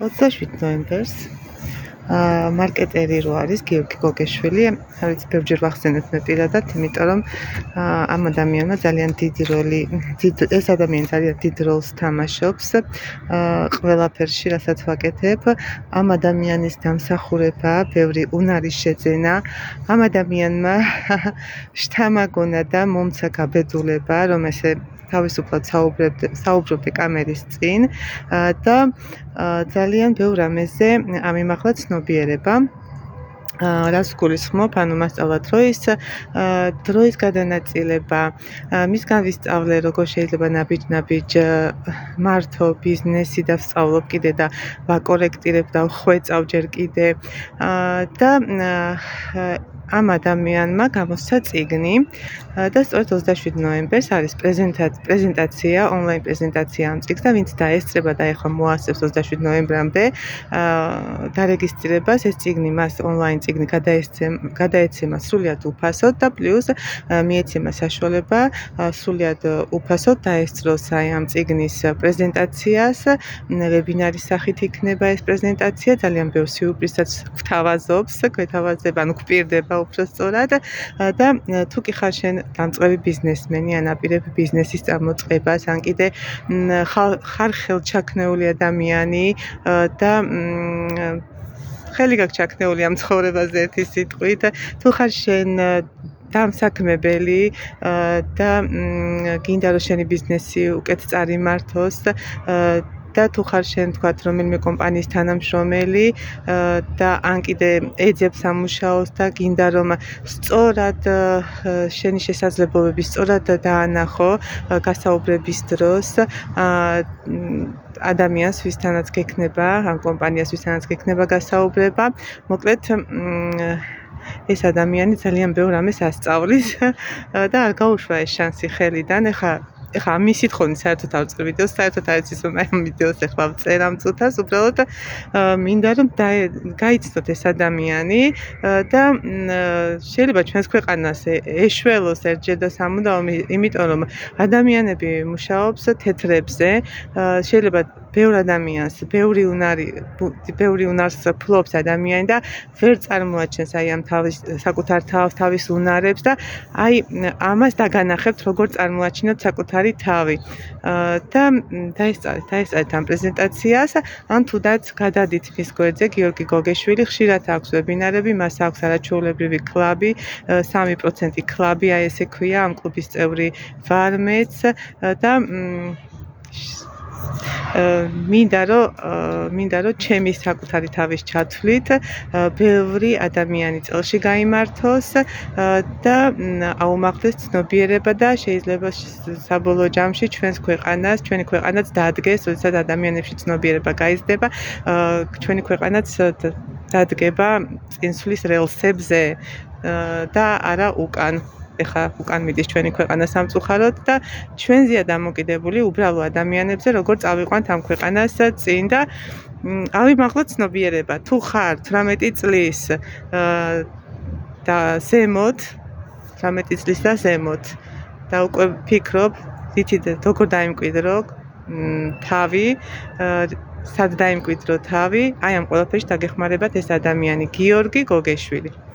27 ნოემბერს მარკეტერი რო არის გიორგი გოგეშვილი, არის ბევრჯერ ვახსენებ მე პირადად, იმიტომ რომ ამ ადამიანმა ძალიან დიდი როლი, ეს ადამიანი ძალიან დიდ როლს თამაშობს ყველაფერში, რასაც ვაკეთებ. ამ ადამიანის დამსახურება, ბევრი უნარის შეძენა, ამ ადამიანმა შთამაგონა და მომცა გაბედულება, რომ ესე თავისუფლად საუბრობდე კამერის წინ და ძალიან ბევრ რამეზე ამიმახლა ცნობიერება. რას გულისხმობ, ანუ მასწავლა დროის გადანაწილება, მისგან ვისწავლე, როგორ შეიძლება ნაბიჯ მართო ბიზნესი და ვსწავლობ კიდე და ვაკორექტირებ და ვხვეწავ ჯერ კიდე და ამ ადამიანმა გამოსცა წიგნი და სწორედ 27 ნოემბერს არის პრეზენტაცია, ონლაინ პრეზენტაცია ამ წიგნს და ვინც დაესწრება და ეხლა მოასწრებს 27 ნოემბრამდე დარეგისტრირებას, ეს წიგნი მას ონლაინ წიგნი გადაეცემა სრულიად უფასოდ და პლუს მიეცემა საშუალება სრულიად უფასოდ დაესწროს ამ წიგნის პრეზენტაციას, ვებინარის სახით იქნება ეს პრეზენტაცია, ძალიან ბევრ სიურპრიზსაც გვეთავაზება, ანუ გვპირდება უფრო სწორად და თუ კი ხარ შენ დამწყები ბიზნესმენი, ანაპირებ ბიზნესის წარმოწყებას, ან კიდე ხარ ხელჩაქნეული ადამიანი და ხელი გაქვს ჩაქნეული ამ ცხოვრებაზე ერთი სიტყვით, თუ ხარ შენ დამსაქმებელი და გინდა რომ შენი ბიზნესი უკეთ წარიმართოს და თუ ხარ შენ თქვათ რომელიმე კომპანიის თანამშრომელი და ან კიდე ეძებს სამუშაოს და გინდა რომ სწორად შენი შესაძლებლობები სწორად დაანახო გასაუბრების დროს ადამიანს ვისთანაც გექნება, ამ კომპანიას ვისთანაც გექნება გასაუბრება, მოკლედ ეს ადამიანი ძალიან ბევრ რამეს ასწავლის და არ გაუშვა ეს შანსი ხელიდან. ეხლა ამისით ხოლმე საერთოდ არ ვწერ ვიდეოს, საერთოდ არ იცის რომ ამ ვიდეოს ეხლა ვწერ ამ წუთას, უბრალოდ მინდა რომ გაიცნოთ ეს ადამიანი და შეიძლება ჩვენს ქვეყანას ეშველოს ერთჯერ და სამუდამოდ, იმიტომ რომ ადამიანები მუშაობს თეთრებზე, შეიძლება ბევრ ადამიანს, ბევრი უნარს ფლობს ადამიანი და ვერ წარმოაჩენს აი ამ საკუთარ თავს, თავის უნარებს და აი ამას დაგანახებთ, როგორ წარმოაჩინოთ საკუთარი თავი. და დაესწარეთ ამ პრეზენტაციას, ან თუდაც გადადით მის გვერდზე გიორგი გოგეშვილი, ხშირად აქვს ვებინარები, მას აქვს არაჩვეულებრივი კლუბი, 3% კლუბი, აი ესე ქვია, ამ კლუბის წევრი ვარ მეც და მინდა რომ ჩემი საკუთარი თავის ჩათვლით ბევრი ადამიანი წელში გაიმართოს და აუმახლეს ცნობიერება და შეიძლება საბოლოო ჯამში ჩვენი ქვეყანაც დადგეს, როდესაც ადამიანებში ცნობიერება გაიზრდება, ჩვენი ქვეყანაც დადგება წინსვლის რელსებზე და არა უკან. ეხლა უკან მიდის ჩვენი ქვეყანა სამწუხაროდ და ჩვენზეა დამოკიდებული უბრალო ადამიანებზე, როგორ წავიყვანთ ამ ქვეყანას წინ და ავიმახლოთ ცნობიერება. თუ ხარ 18 წლის და ზემოთ, 18 წლის და ზემოთ და უკვე ფიქრობ, თითით როგორ დაიმკვიდრო თავი, სად დაიმკვიდრო თავი, აი ამ ყველაფერში დაგეხმარებათ ეს ადამიანი, გიორგი გოგეშვილი.